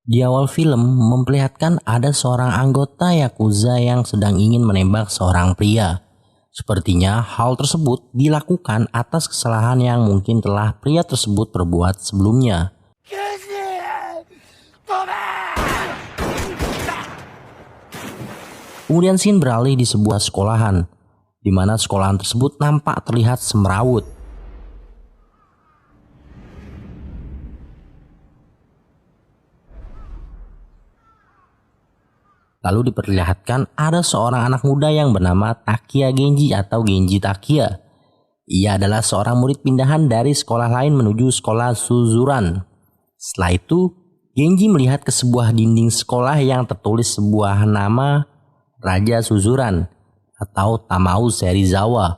Di awal film memperlihatkan ada seorang anggota Yakuza yang sedang ingin menembak seorang pria. Sepertinya hal tersebut dilakukan atas kesalahan yang mungkin telah pria tersebut perbuat sebelumnya. Kemudian scene beralih di sebuah sekolahan, di mana sekolahan tersebut nampak terlihat semrawut. Lalu diperlihatkan ada seorang anak muda yang bernama Takia Genji atau Genji Takia. Ia adalah seorang murid pindahan dari sekolah lain menuju sekolah Suzuran. Setelah itu, Genji melihat ke sebuah dinding sekolah yang tertulis sebuah nama Raja Suzuran atau Tamao Serizawa.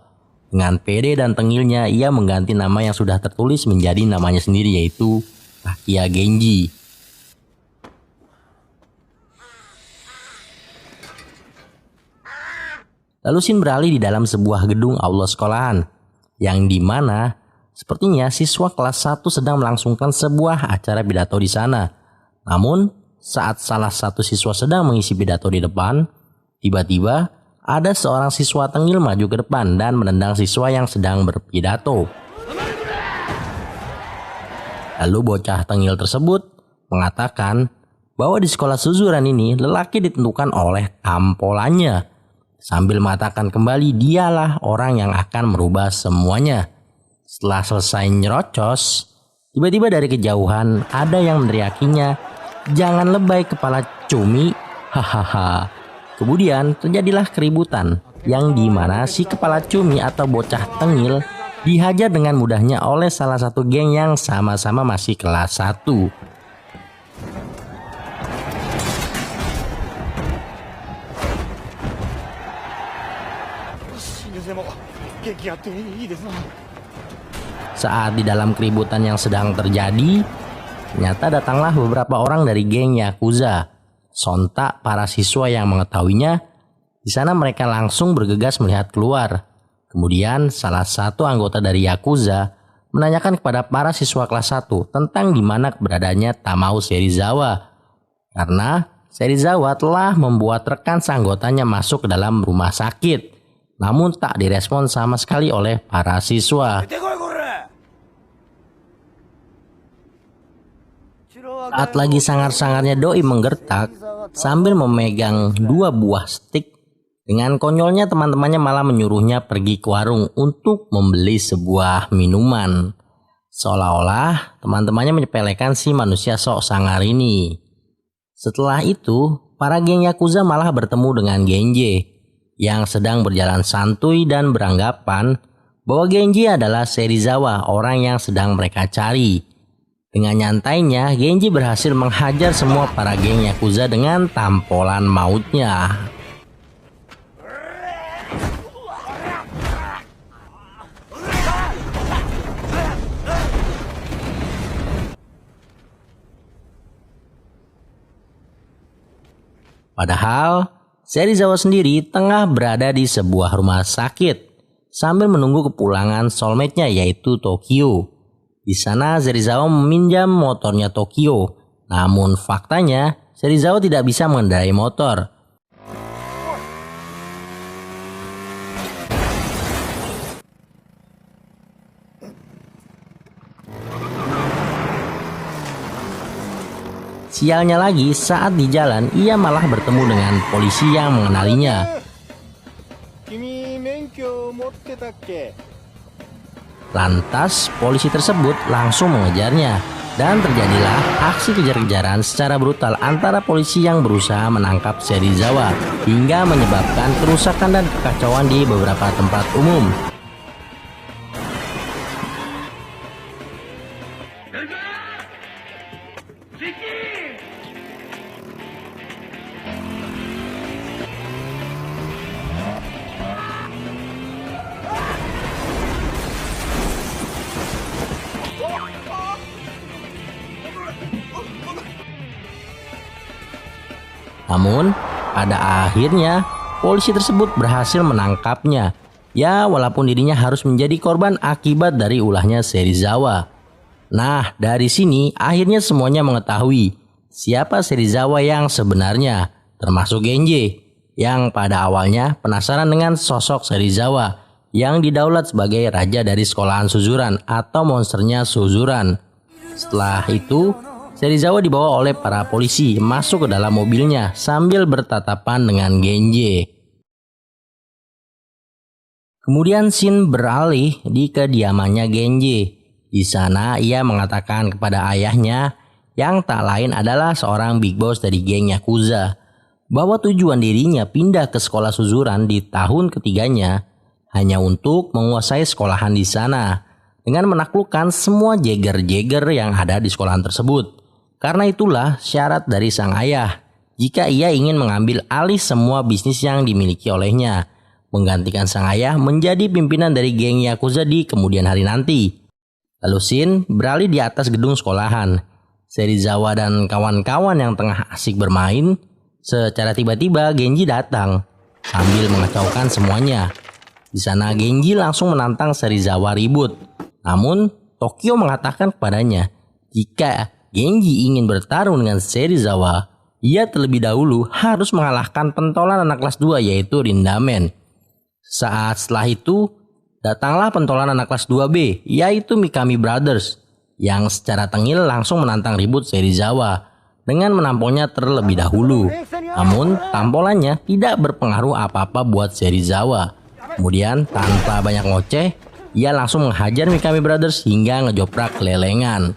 Dengan pede dan tengilnya, ia mengganti nama yang sudah tertulis menjadi namanya sendiri, yaitu Takia Genji. Lalu scene beralih di dalam sebuah gedung aula sekolahan, yang dimana sepertinya siswa kelas 1 sedang melangsungkan sebuah acara pidato di sana. Namun, saat salah satu siswa sedang mengisi pidato di depan, tiba-tiba ada seorang siswa tengil maju ke depan dan menendang siswa yang sedang berpidato. Lalu bocah tengil tersebut mengatakan bahwa di sekolah Suzuran ini lelaki ditentukan oleh tampolannya, sambil mengatakan kembali dialah orang yang akan merubah semuanya. Setelah selesai nyerocos, tiba-tiba dari kejauhan ada yang meneriakinya, "Jangan lebay kepala cumi, hahaha." Kemudian terjadilah keributan yang dimana si kepala cumi atau bocah tengil dihajar dengan mudahnya oleh salah satu geng yang sama-sama masih kelas 1. Saat di dalam keributan yang sedang terjadi, ternyata datanglah beberapa orang dari geng Yakuza. Sontak para siswa yang mengetahuinya, di sana mereka langsung bergegas melihat keluar. Kemudian salah satu anggota dari Yakuza menanyakan kepada para siswa kelas 1 tentang di mana keberadaannya Tamao Serizawa. Karena Serizawa telah membuat rekan seanggotanya masuk ke dalam rumah sakit, namun tak direspon sama sekali oleh para siswa. Saat lagi sangar-sangarnya doi menggertak sambil memegang 2 buah stik, dengan konyolnya teman-temannya malah menyuruhnya pergi ke warung untuk membeli sebuah minuman. Seolah-olah teman-temannya menyepelekan si manusia sok sangar ini. Setelah itu, para geng Yakuza malah bertemu dengan Genji yang sedang berjalan santuy dan beranggapan bahwa Genji adalah Serizawa, orang yang sedang mereka cari. Dengan nyantainya, Genji berhasil menghajar semua para geng Yakuza dengan tampolan mautnya. Padahal, Serizawa sendiri tengah berada di sebuah rumah sakit sambil menunggu kepulangan soulmate-nya yaitu Tokyo. Di sana Serizawa meminjam motornya Tokyo. Namun faktanya Serizawa tidak bisa mengendarai motor. Sialnya lagi, saat di jalan ia malah bertemu dengan polisi yang mengenalinya. Lantas polisi tersebut langsung mengejarnya dan terjadilah aksi kejar-kejaran secara brutal antara polisi yang berusaha menangkap Serizawa hingga menyebabkan kerusakan dan kekacauan di beberapa tempat umum. Namun, pada akhirnya polisi tersebut berhasil menangkapnya. Ya, walaupun dirinya harus menjadi korban akibat dari ulahnya Serizawa. Nah, dari sini akhirnya semuanya mengetahui siapa Serizawa yang sebenarnya, termasuk Genji, yang pada awalnya penasaran dengan sosok Serizawa yang didaulat sebagai raja dari sekolahan Suzuran atau monsternya Suzuran. Setelah itu, Serizawa dibawa oleh para polisi masuk ke dalam mobilnya sambil bertatapan dengan Genji. Kemudian scene beralih di kediamannya Genji. Di sana ia mengatakan kepada ayahnya yang tak lain adalah seorang big boss dari geng Yakuza bahwa tujuan dirinya pindah ke sekolah Suzuran di tahun ketiganya hanya untuk menguasai sekolahan di sana dengan menaklukkan semua jeger-jeger yang ada di sekolahan tersebut. Karena itulah syarat dari sang ayah jika ia ingin mengambil alih semua bisnis yang dimiliki olehnya, menggantikan sang ayah menjadi pimpinan dari geng Yakuza di kemudian hari nanti. Lalu scene beralih di atas gedung sekolahan. Serizawa dan kawan-kawan yang tengah asik bermain, secara tiba-tiba Genji datang sambil mengacaukan semuanya. Di sana Genji langsung menantang Serizawa ribut. Namun Tokyo mengatakan kepadanya, jika Genji ingin bertarung dengan Serizawa, ia terlebih dahulu harus mengalahkan pentolan anak kelas 2 yaitu Rindamen. Saat setelah itu, datanglah pentolan anak kelas 2B yaitu Mikami Brothers yang secara tengil langsung menantang ribut Serizawa dengan menampolnya terlebih dahulu. Namun tampolannya tidak berpengaruh apa-apa buat Serizawa. Kemudian tanpa banyak ngoceh, ia langsung menghajar Mikami Brothers hingga ngejoprak kelelengan.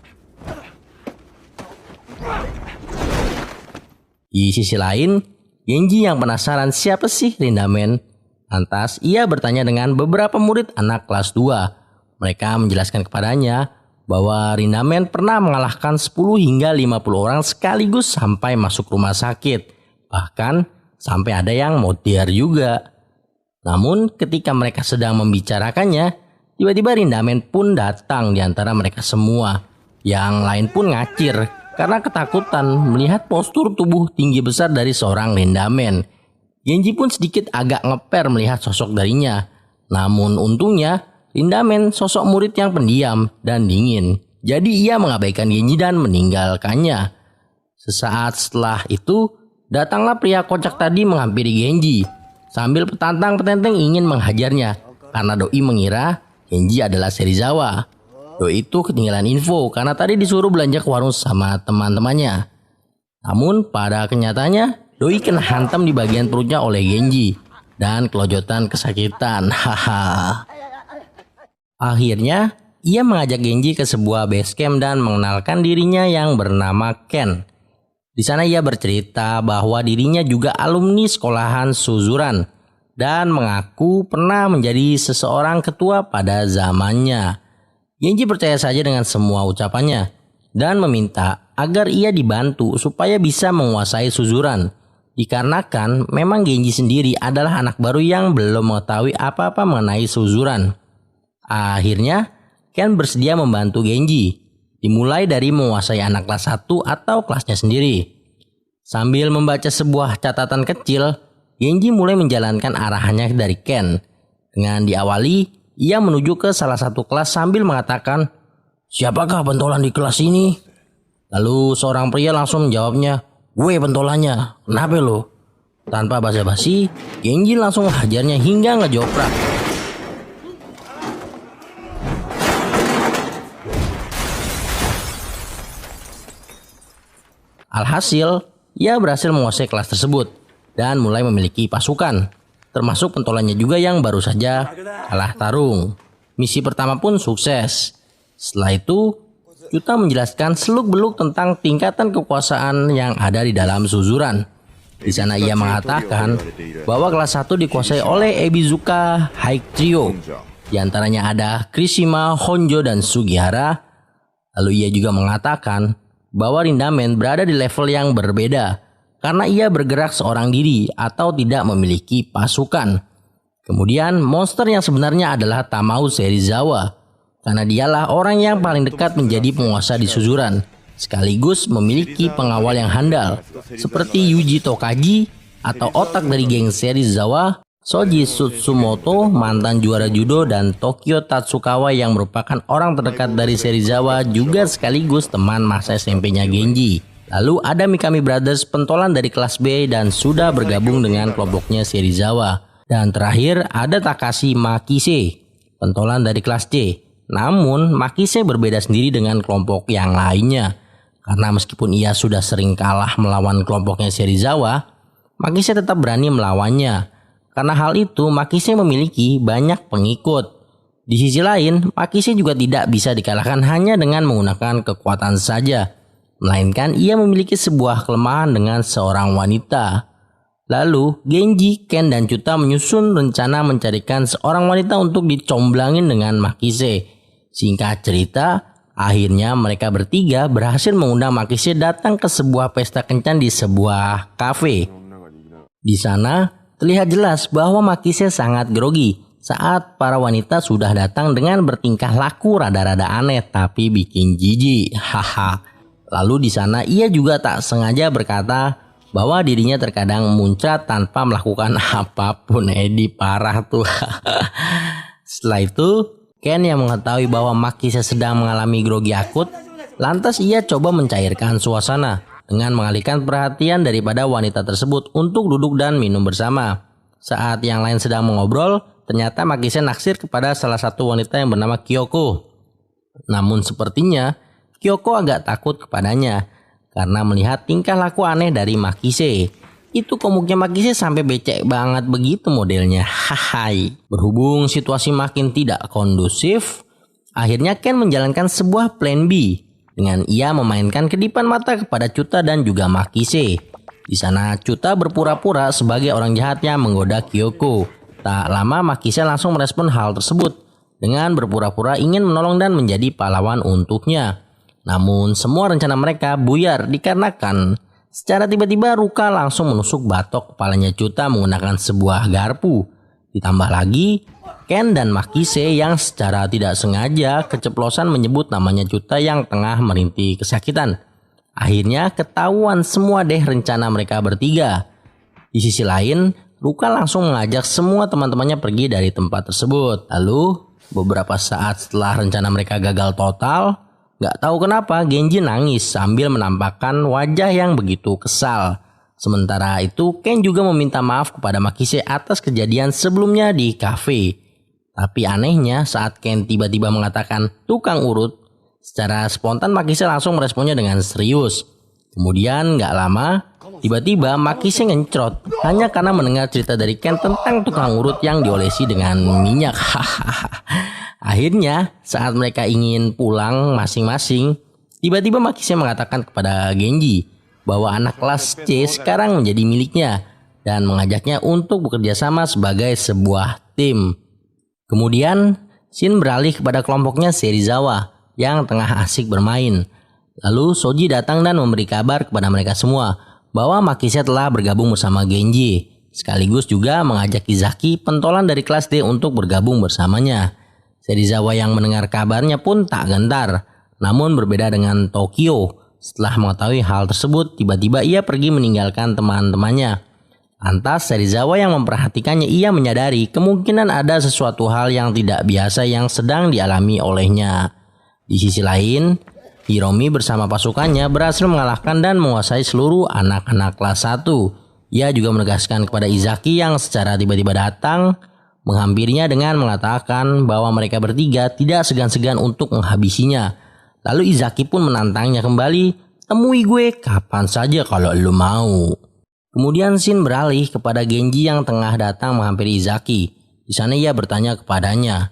Di sisi lain, Genji yang penasaran siapa sih Rindamen. Lantas ia bertanya dengan beberapa murid anak kelas 2. Mereka menjelaskan kepadanya bahwa Rindamen pernah mengalahkan 10 hingga 50 orang sekaligus sampai masuk rumah sakit. Bahkan sampai ada yang mutiar juga. Namun ketika mereka sedang membicarakannya, tiba-tiba Rindamen pun datang di antara mereka semua. Yang lain pun ngacir karena ketakutan melihat postur tubuh tinggi besar dari seorang Rindamen. Genji pun sedikit agak ngeper melihat sosok darinya. Namun untungnya Rindamen sosok murid yang pendiam dan dingin. Jadi ia mengabaikan Genji dan meninggalkannya. Sesaat setelah itu datanglah pria kocak tadi menghampiri Genji sambil petantang-petenteng ingin menghajarnya karena Doi mengira Genji adalah Serizawa. Doi itu ketinggalan info karena tadi disuruh belanja ke warung sama teman-temannya. Namun pada kenyataannya Doi kena hantam di bagian perutnya oleh Genji dan kelojotan kesakitan. Haha. Akhirnya ia mengajak Genji ke sebuah base camp dan mengenalkan dirinya yang bernama Ken. Di sana ia bercerita bahwa dirinya juga alumni sekolahan Suzuran dan mengaku pernah menjadi seseorang ketua pada zamannya. Genji percaya saja dengan semua ucapannya dan meminta agar ia dibantu supaya bisa menguasai Suzuran. Dikarenakan memang Genji sendiri adalah anak baru yang belum mengetahui apa-apa mengenai Suzuran. Akhirnya Ken bersedia membantu Genji, dimulai dari menguasai anak kelas 1 atau kelasnya sendiri. Sambil membaca sebuah catatan kecil, Genji mulai menjalankan arahannya dari Ken. Dengan diawali, ia menuju ke salah satu kelas sambil mengatakan, "Siapakah pentolan di kelas ini?" Lalu seorang pria langsung menjawabnya, "Gue pentolannya, kenapa lo?" Tanpa basa-basi, Genji langsung hajarnya hingga ngejoprak. Alhasil, ia berhasil menguasai kelas tersebut dan mulai memiliki pasukan, termasuk pentolannya juga yang baru saja kalah tarung. Misi pertama pun sukses. Setelah itu, Yuta menjelaskan seluk-beluk tentang tingkatan kekuasaan yang ada di dalam Suzuran. Di sana ia mengatakan bahwa kelas 1 dikuasai oleh Ebizuka High Trio. Di antaranya ada Kirishima, Honjo, dan Sugihara. Lalu ia juga mengatakan bahwa Rindamen berada di level yang berbeda karena ia bergerak seorang diri atau tidak memiliki pasukan. Kemudian monster yang sebenarnya adalah Tamao Serizawa, karena dialah orang yang paling dekat menjadi penguasa di Suzuran, sekaligus memiliki pengawal yang handal seperti Yuji Tokaji atau otak dari geng Serizawa, Shoji Tsumoto, mantan juara judo, dan Tokyo Tatsukawa yang merupakan orang terdekat dari Serizawa juga sekaligus teman masa SMP-nya Genji. Lalu ada Mikami Brothers, pentolan dari kelas B dan sudah bergabung dengan kelompoknya Serizawa. Dan terakhir ada Takashi Makise, pentolan dari kelas C. Namun Makise berbeda sendiri dengan kelompok yang lainnya. Karena meskipun ia sudah sering kalah melawan kelompoknya Serizawa, Makise tetap berani melawannya. Karena hal itu Makise memiliki banyak pengikut. Di sisi lain, Makise juga tidak bisa dikalahkan hanya dengan menggunakan kekuatan saja. Melainkan ia memiliki sebuah kelemahan dengan seorang wanita. Lalu Genji, Ken, dan Chuta menyusun rencana mencarikan seorang wanita untuk dicomblangin dengan Makise. Singkat cerita, akhirnya mereka bertiga berhasil mengundang Makise datang ke sebuah pesta kencan di sebuah kafe. Di sana terlihat jelas bahwa Makise sangat grogi saat para wanita sudah datang dengan bertingkah laku rada-rada aneh tapi bikin jijik. Haha. Lalu di sana ia juga tak sengaja berkata bahwa dirinya terkadang muncrat tanpa melakukan apapun. Edi parah tuh. Setelah itu Ken yang mengetahui bahwa Makise sedang mengalami grogi akut, lantas ia coba mencairkan suasana dengan mengalihkan perhatian daripada wanita tersebut untuk duduk dan minum bersama. Saat yang lain sedang mengobrol, ternyata Makise naksir kepada salah satu wanita yang bernama Kyoko. Namun sepertinya Kyoko agak takut kepadanya karena melihat tingkah laku aneh dari Makise. Itu kok muknya Makise sampai becek banget begitu modelnya. Hahai. Berhubung situasi makin tidak kondusif, akhirnya Ken menjalankan sebuah plan B dengan ia memainkan kedipan mata kepada Chuta dan juga Makise. Di sana Chuta berpura-pura sebagai orang jahat yang menggoda Kyoko. Tak lama Makise langsung merespon hal tersebut dengan berpura-pura ingin menolong dan menjadi pahlawan untuknya. Namun semua rencana mereka buyar dikarenakan secara tiba-tiba Ruka langsung menusuk batok kepalanya Chuta menggunakan sebuah garpu. Ditambah lagi Ken dan Makise yang secara tidak sengaja keceplosan menyebut namanya Chuta yang tengah merintih kesakitan. Akhirnya ketahuan semua deh rencana mereka bertiga. Di sisi lain, Ruka langsung mengajak semua teman-temannya pergi dari tempat tersebut. Lalu beberapa saat setelah rencana mereka gagal total, gak tahu kenapa Genji nangis sambil menampakkan wajah yang begitu kesal. Sementara itu Ken juga meminta maaf kepada Makise atas kejadian sebelumnya di kafe. Tapi anehnya saat Ken tiba-tiba mengatakan tukang urut, secara spontan Makise langsung meresponnya dengan serius. Kemudian gak lama, tiba-tiba Makise ngencrot hanya karena mendengar cerita dari Ken tentang tukang urut yang diolesi dengan minyak. Akhirnya saat mereka ingin pulang masing-masing, tiba-tiba Makise mengatakan kepada Genji bahwa anak kelas C sekarang menjadi miliknya dan mengajaknya untuk bekerja sama sebagai sebuah tim. Kemudian Shin beralih kepada kelompoknya Serizawa yang tengah asik bermain. Lalu Soji datang dan memberi kabar kepada mereka semua bahwa Makise telah bergabung bersama Genji, sekaligus juga mengajak Izaki, pentolan dari kelas D, untuk bergabung bersamanya. Serizawa yang mendengar kabarnya pun tak gentar. Namun berbeda dengan Tokyo, setelah mengetahui hal tersebut, tiba-tiba ia pergi meninggalkan teman-temannya. Lantas Serizawa yang memperhatikannya, ia menyadari kemungkinan ada sesuatu hal yang tidak biasa yang sedang dialami olehnya. Di sisi lain, Hiromi bersama pasukannya berhasil mengalahkan dan menguasai seluruh anak-anak kelas 1. Ia juga menegaskan kepada Izaki yang secara tiba-tiba datang, menghampirinya dengan mengatakan bahwa mereka bertiga tidak segan-segan untuk menghabisinya. Lalu Izaki pun menantangnya kembali, temui gue kapan saja kalau lu mau. Kemudian Shin beralih kepada Genji yang tengah datang menghampiri Izaki. Di sana ia bertanya kepadanya,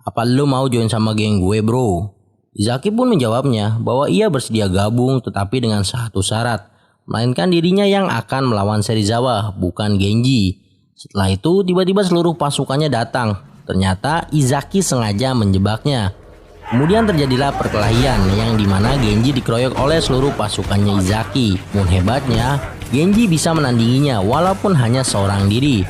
apa lu mau join sama geng gue bro? Izaki pun menjawabnya bahwa ia bersedia gabung tetapi dengan satu syarat, melainkan dirinya yang akan melawan Serizawa, bukan Genji. Setelah itu tiba-tiba seluruh pasukannya datang. Ternyata Izaki sengaja menjebaknya. Kemudian terjadilah perkelahian yang dimana Genji dikeroyok oleh seluruh pasukannya Izaki. Namun hebatnya, Genji bisa menandinginya walaupun hanya seorang diri.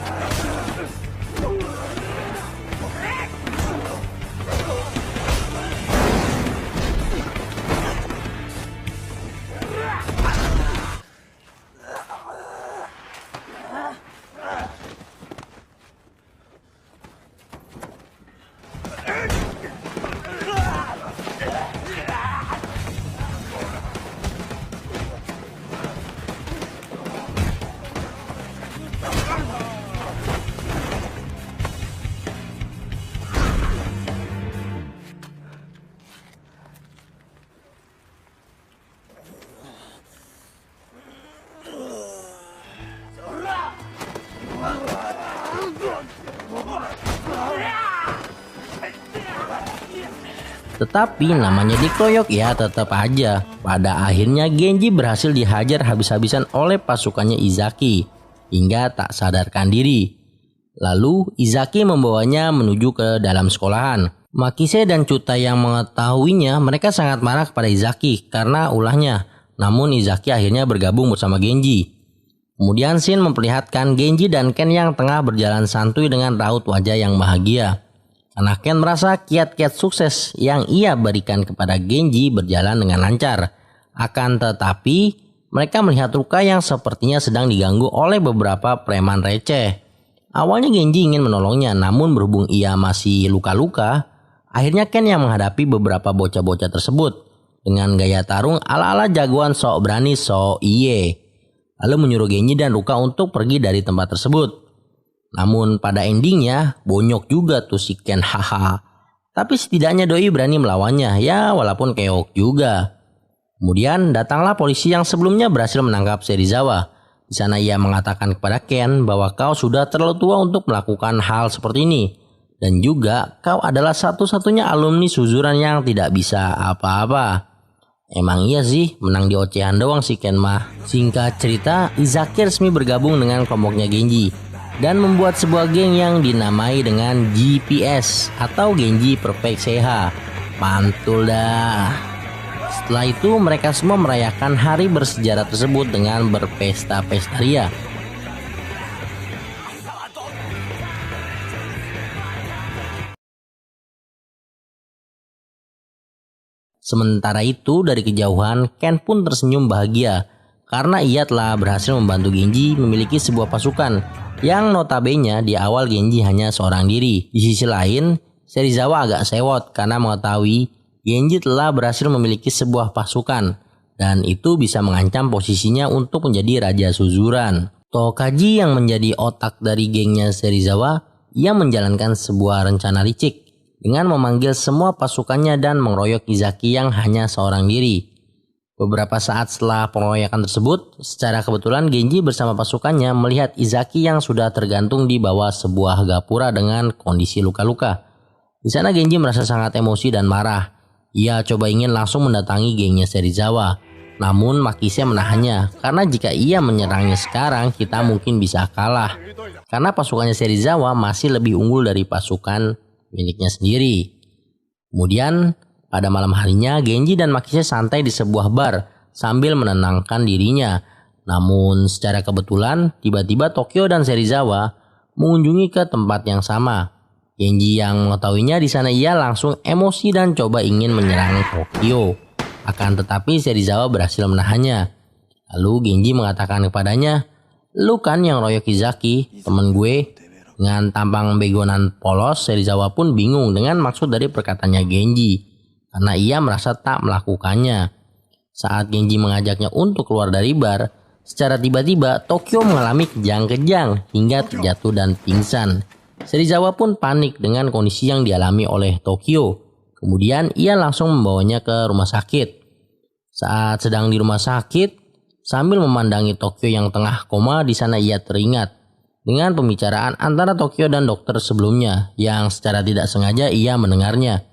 Tetapi namanya dikeroyok ya tetap aja. Pada akhirnya Genji berhasil dihajar habis-habisan oleh pasukannya Izaki hingga tak sadarkan diri. Lalu Izaki membawanya menuju ke dalam sekolahan. Makise dan Chuta yang mengetahuinya mereka sangat marah kepada Izaki karena ulahnya. Namun Izaki akhirnya bergabung bersama Genji. Kemudian Shin memperlihatkan Genji dan Ken yang tengah berjalan santuy dengan raut wajah yang bahagia. Karena Ken merasa kiat-kiat sukses yang ia berikan kepada Genji berjalan dengan lancar. Akan tetapi mereka melihat Ruka yang sepertinya sedang diganggu oleh beberapa preman receh. Awalnya Genji ingin menolongnya, namun berhubung ia masih luka-luka, akhirnya Ken yang menghadapi beberapa bocah-bocah tersebut dengan gaya tarung ala-ala jagoan sok berani sok iye. Lalu menyuruh Genji dan Ruka untuk pergi dari tempat tersebut. Namun pada endingnya bonyok juga tuh si Ken, haha. Tapi setidaknya doi berani melawannya, ya walaupun keok juga. Kemudian datanglah polisi yang sebelumnya berhasil menangkap Serizawa. Di sana ia mengatakan kepada Ken bahwa kau sudah terlalu tua untuk melakukan hal seperti ini. Dan juga kau adalah satu-satunya alumni Suzuran yang tidak bisa apa-apa. Emang iya sih, menang di ocehan doang si Ken mah. Singkat cerita, Izaki resmi bergabung dengan kelompoknya Genji dan membuat sebuah geng yang dinamai dengan GPS atau Genji Perfect Seiha. Mantul dah. Setelah itu mereka semua merayakan hari bersejarah tersebut dengan berpesta-pesta ria. Sementara itu dari kejauhan Ken pun tersenyum bahagia karena ia telah berhasil membantu Genji memiliki sebuah pasukan yang notabene di awal Genji hanya seorang diri. Di sisi lain, Serizawa agak sewot karena mengetahui Genji telah berhasil memiliki sebuah pasukan dan itu bisa mengancam posisinya untuk menjadi Raja Suzuran. Tokaji yang menjadi otak dari gengnya Serizawa, ia menjalankan sebuah rencana licik dengan memanggil semua pasukannya dan mengeroyok Izaki yang hanya seorang diri. Beberapa saat setelah pengeroyokan tersebut, secara kebetulan Genji bersama pasukannya melihat Izaki yang sudah tergantung di bawah sebuah gapura dengan kondisi luka-luka. Di sana Genji merasa sangat emosi dan marah. Ia coba ingin langsung mendatangi gengnya Serizawa. Namun Makise menahannya karena jika ia menyerangnya sekarang kita mungkin bisa kalah. Karena pasukannya Serizawa masih lebih unggul dari pasukan miliknya sendiri. Kemudian pada malam harinya Genji dan Makise santai di sebuah bar sambil menenangkan dirinya. Namun secara kebetulan tiba-tiba Tokyo dan Serizawa mengunjungi ke tempat yang sama. Genji yang mengetahuinya di sana ia langsung emosi dan coba ingin menyerang Tokyo. Akan tetapi Serizawa berhasil menahannya. Lalu Genji mengatakan kepadanya, "Lu kan yang royok Izaki, temen gue." Dengan tampang begonan polos, Serizawa pun bingung dengan maksud dari perkataannya Genji karena ia merasa tak melakukannya. Saat Genji mengajaknya untuk keluar dari bar, secara tiba-tiba Tokyo mengalami kejang-kejang hingga terjatuh dan pingsan. Serizawa pun panik dengan kondisi yang dialami oleh Tokyo. Kemudian ia langsung membawanya ke rumah sakit. Saat sedang di rumah sakit, sambil memandangi Tokyo yang tengah koma, di sana ia teringat dengan pembicaraan antara Tokyo dan dokter sebelumnya yang secara tidak sengaja ia mendengarnya.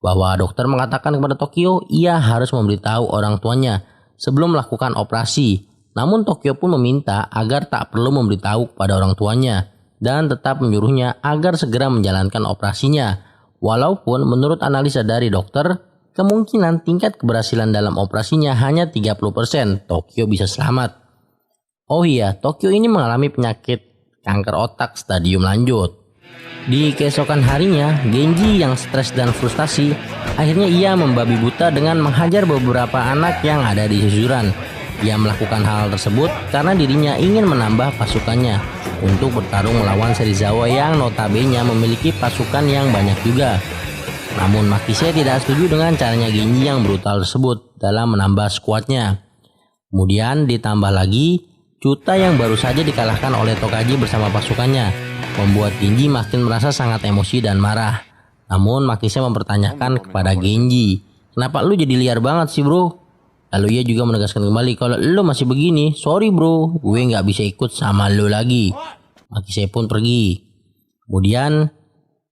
Bahwa dokter mengatakan kepada Tokyo ia harus memberitahu orang tuanya sebelum melakukan operasi. Namun Tokyo pun meminta agar tak perlu memberitahu kepada orang tuanya dan tetap menyuruhnya agar segera menjalankan operasinya. Walaupun menurut analisa dari dokter, kemungkinan tingkat keberhasilan dalam operasinya hanya 30%, Tokyo bisa selamat. Oh iya, Tokyo ini mengalami penyakit kanker otak stadium lanjut. Di keesokan harinya, Genji yang stres dan frustasi, akhirnya ia membabi buta dengan menghajar beberapa anak yang ada di Suzuran. Ia melakukan hal tersebut karena dirinya ingin menambah pasukannya untuk bertarung melawan Serizawa yang notabene memiliki pasukan yang banyak juga. Namun Makise tidak setuju dengan caranya Genji yang brutal tersebut dalam menambah skuadnya. Kemudian ditambah lagi, Chuta yang baru saja dikalahkan oleh Tokaji bersama pasukannya, membuat Genji makin merasa sangat emosi dan marah. Namun Makise mempertanyakan kepada Genji, "Kenapa lu jadi liar banget sih bro?" Lalu ia juga menegaskan kembali, "Kalau lu masih begini, sorry bro, gue gak bisa ikut sama lu lagi." Makise pun pergi. Kemudian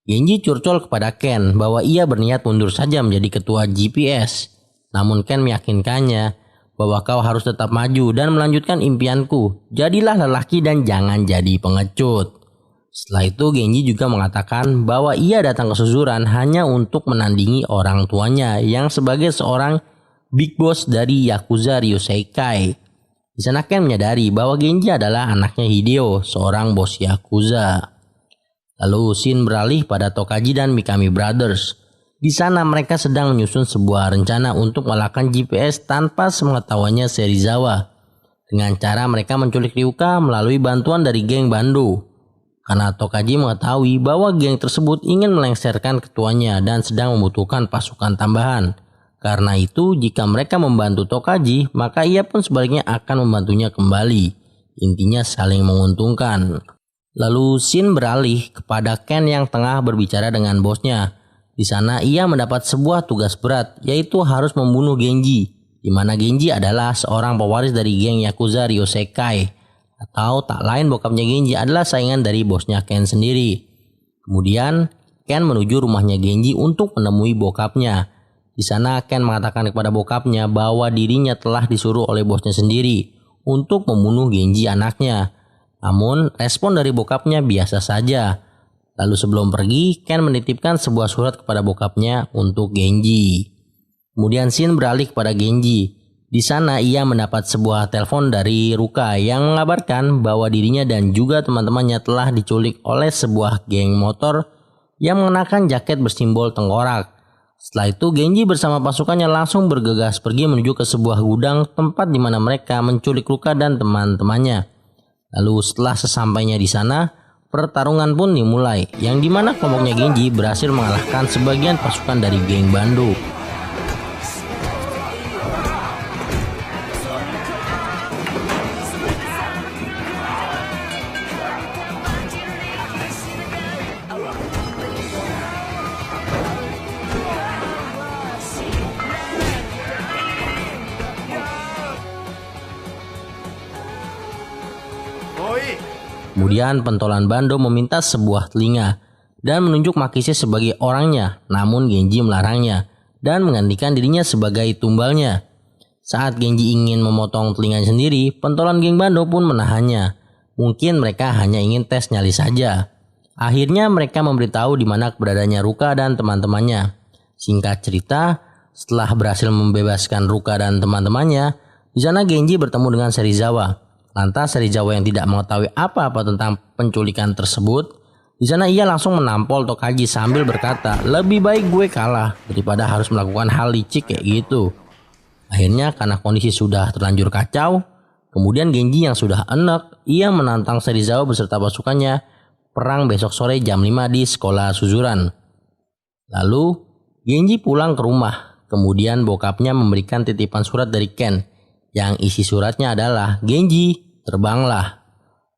Genji curcol kepada Ken bahwa ia berniat mundur saja menjadi ketua GPS. Namun Ken meyakinkannya bahwa kau harus tetap maju dan melanjutkan impianku. Jadilah lelaki dan jangan jadi pengecut. Setelah itu Genji juga mengatakan bahwa ia datang ke Suzuran hanya untuk menandingi orang tuanya yang sebagai seorang big boss dari Yakuza Ryuseikai. Di sana Ken menyadari bahwa Genji adalah anaknya Hideo, seorang bos Yakuza. Lalu scene beralih pada Tokaji dan Mikami Brothers. Di sana mereka sedang menyusun sebuah rencana untuk mengalahkan GPS tanpa sepengetahuannya Serizawa. Dengan cara mereka menculik Ryuka melalui bantuan dari geng Bando. Karena Tokaji mengetahui bahwa geng tersebut ingin melengsarkan ketuanya dan sedang membutuhkan pasukan tambahan. Karena itu jika mereka membantu Tokaji, maka ia pun sebaliknya akan membantunya kembali. Intinya saling menguntungkan. Lalu scene beralih kepada Ken yang tengah berbicara dengan bosnya. Di sana ia mendapat sebuah tugas berat, yaitu harus membunuh Genji. Di mana Genji adalah seorang pewaris dari geng Yakuza Ryuseikai. Atau tak lain bokapnya Genji adalah saingan dari bosnya Ken sendiri. Kemudian Ken menuju rumahnya Genji untuk menemui bokapnya. Di sana Ken mengatakan kepada bokapnya bahwa dirinya telah disuruh oleh bosnya sendiri untuk membunuh Genji anaknya. Namun respon dari bokapnya biasa saja. Lalu sebelum pergi, Ken menitipkan sebuah surat kepada bokapnya untuk Genji. Kemudian scene beralih kepada Genji. Di sana ia mendapat sebuah telepon dari Ruka yang mengabarkan bahwa dirinya dan juga teman-temannya telah diculik oleh sebuah geng motor yang mengenakan jaket bersimbol tengkorak. Setelah itu Genji bersama pasukannya langsung bergegas pergi menuju ke sebuah gudang tempat di mana mereka menculik Ruka dan teman-temannya. Lalu setelah sesampainya di sana, pertarungan pun dimulai, yang dimana kelompoknya Genji berhasil mengalahkan sebagian pasukan dari geng Bando. Kemudian pentolan Bando meminta sebuah telinga dan menunjuk Makise sebagai orangnya, namun Genji melarangnya dan menggantikan dirinya sebagai tumbalnya. Saat Genji ingin memotong telinganya sendiri, pentolan geng Bando pun menahannya. Mungkin mereka hanya ingin tes nyali saja. Akhirnya mereka memberitahu di mana keberadaannya Ruka dan teman-temannya. Singkat cerita, setelah berhasil membebaskan Ruka dan teman-temannya, di sana Genji bertemu dengan Serizawa. Lantas Serizawa yang tidak mengetahui apa-apa tentang penculikan tersebut, di sana ia langsung menampol Tokaji sambil berkata, lebih baik gue kalah daripada harus melakukan hal licik kayak gitu. Akhirnya karena kondisi sudah terlanjur kacau, kemudian Genji yang sudah enek, ia menantang Serizawa beserta pasukannya perang besok sore jam 5 di sekolah Suzuran. Lalu Genji pulang ke rumah, kemudian bokapnya memberikan titipan surat dari Ken, yang isi suratnya adalah, Genji, terbanglah.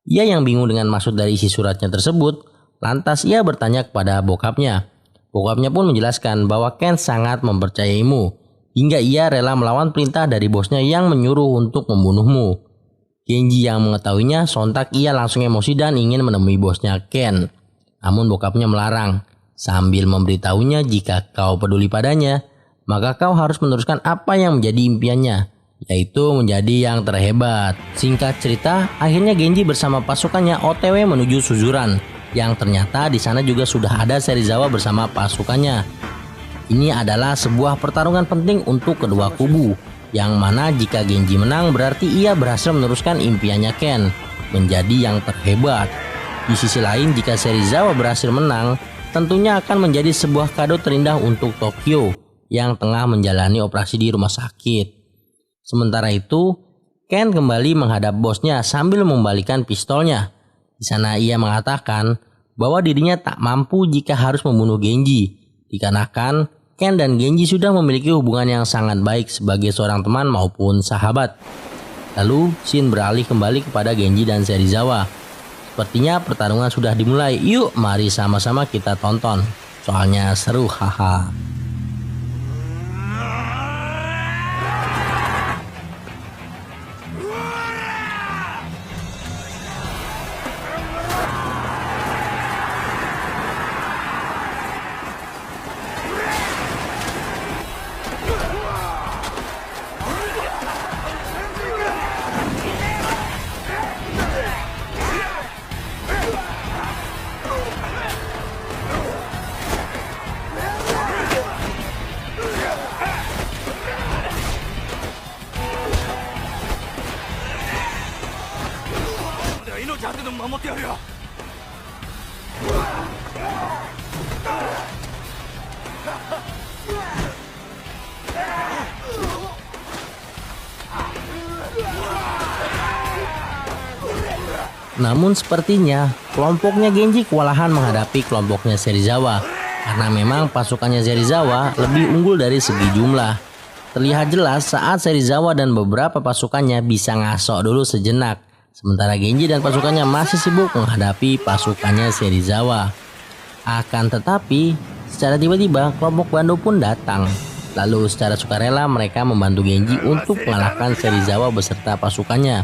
Ia yang bingung dengan maksud dari isi suratnya tersebut, lantas ia bertanya kepada bokapnya. Bokapnya pun menjelaskan bahwa Ken sangat mempercayaimu, hingga ia rela melawan perintah dari bosnya yang menyuruh untuk membunuhmu. Genji yang mengetahuinya sontak ia langsung emosi dan ingin menemui bosnya Ken. Namun bokapnya melarang, sambil memberitahunya jika kau peduli padanya, maka kau harus meneruskan apa yang menjadi impiannya, yaitu menjadi yang terhebat. Singkat cerita, akhirnya Genji bersama pasukannya OTW menuju Suzuran, yang ternyata di sana juga sudah ada Serizawa bersama pasukannya. Ini adalah sebuah pertarungan penting untuk kedua kubu, yang mana jika Genji menang berarti ia berhasil meneruskan impiannya Ken, menjadi yang terhebat. Di sisi lain, jika Serizawa berhasil menang, tentunya akan menjadi sebuah kado terindah untuk Tokyo yang tengah menjalani operasi di rumah sakit. Sementara itu, Ken kembali menghadap bosnya sambil membalikan pistolnya. Di sana ia mengatakan bahwa dirinya tak mampu jika harus membunuh Genji, dikarenakan Ken dan Genji sudah memiliki hubungan yang sangat baik sebagai seorang teman maupun sahabat. Lalu scene beralih kembali kepada Genji dan Serizawa. Sepertinya pertarungan sudah dimulai. Yuk mari sama-sama kita tonton, soalnya seru, haha. Namun sepertinya kelompoknya Genji kewalahan menghadapi kelompoknya Serizawa, karena memang pasukannya Serizawa lebih unggul dari segi jumlah. Terlihat jelas saat Serizawa dan beberapa pasukannya bisa ngasok dulu sejenak, sementara Genji dan pasukannya masih sibuk menghadapi pasukannya Serizawa. Akan tetapi, secara tiba-tiba kelompok Bando pun datang. Lalu secara sukarela mereka membantu Genji untuk mengalahkan Serizawa beserta pasukannya.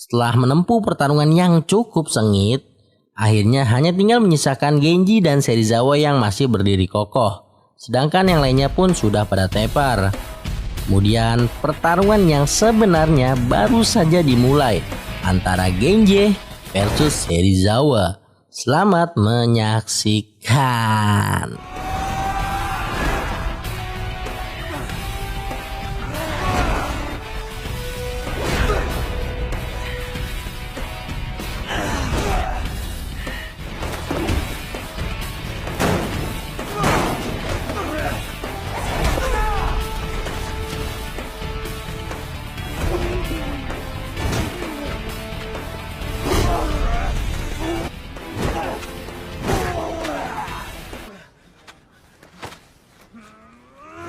Setelah menempuh pertarungan yang cukup sengit, akhirnya hanya tinggal menyisakan Genji dan Serizawa yang masih berdiri kokoh, sedangkan yang lainnya pun sudah pada tepar. Kemudian pertarungan yang sebenarnya baru saja dimulai antara Genji versus Serizawa. Selamat menyaksikan.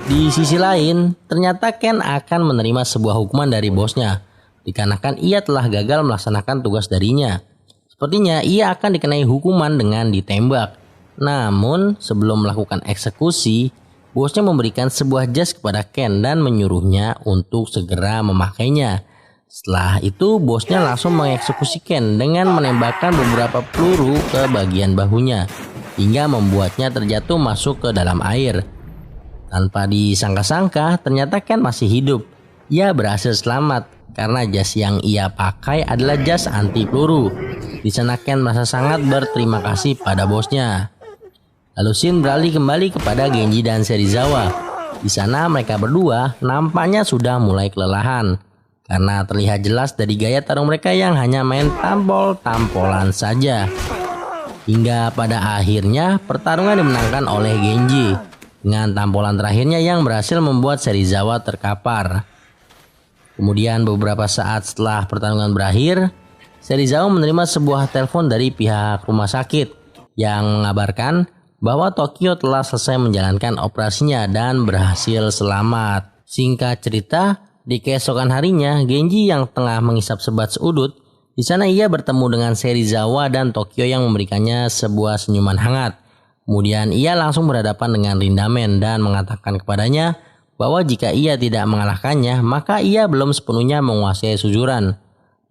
Di sisi lain, ternyata Ken akan menerima sebuah hukuman dari bosnya, dikarenakan ia telah gagal melaksanakan tugas darinya. Sepertinya ia akan dikenai hukuman dengan ditembak. Namun, sebelum melakukan eksekusi, bosnya memberikan sebuah jas kepada Ken dan menyuruhnya untuk segera memakainya. Setelah itu, bosnya langsung mengeksekusi Ken dengan menembakkan beberapa peluru ke bagian bahunya, hingga membuatnya terjatuh masuk ke dalam air. Tanpa disangka-sangka, ternyata Ken masih hidup. Ia berhasil selamat karena jas yang ia pakai adalah jas anti peluru. Di sana Ken merasa sangat berterima kasih pada bosnya. Lalu scene beralih kembali kepada Genji dan Serizawa. Di sana mereka berdua nampaknya sudah mulai kelelahan, karena terlihat jelas dari gaya tarung mereka yang hanya main tampol-tampolan saja. Hingga pada akhirnya pertarungan dimenangkan oleh Genji, dengan tampolan terakhirnya yang berhasil membuat Serizawa terkapar. Kemudian beberapa saat setelah pertarungan berakhir, Serizawa menerima sebuah telepon dari pihak rumah sakit yang mengabarkan bahwa Tokyo telah selesai menjalankan operasinya dan berhasil selamat. Singkat cerita, di keesokan harinya Genji yang tengah menghisap sebat seudut, di sana ia bertemu dengan Serizawa dan Tokyo yang memberikannya sebuah senyuman hangat. Kemudian ia langsung berhadapan dengan Rindamen dan mengatakan kepadanya bahwa jika ia tidak mengalahkannya, maka ia belum sepenuhnya menguasai Suzuran.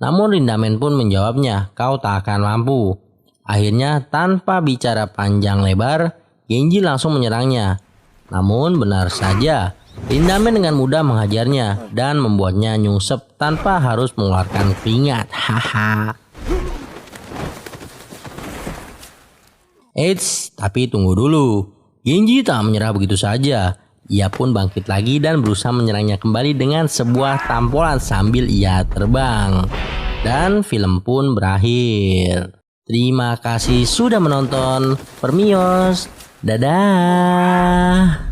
Namun Rindamen pun menjawabnya, "Kau tak akan mampu." Akhirnya tanpa bicara panjang lebar, Genji langsung menyerangnya. Namun benar saja, Rindamen dengan mudah menghajarnya dan membuatnya nyungsep tanpa harus mengeluarkan keringat. Haha. Eits, tapi tunggu dulu. Genji tak menyerah begitu saja. Ia pun bangkit lagi dan berusaha menyerangnya kembali dengan sebuah tampolan sambil ia terbang. Dan film pun berakhir. Terima kasih sudah menonton Permios. Dadah.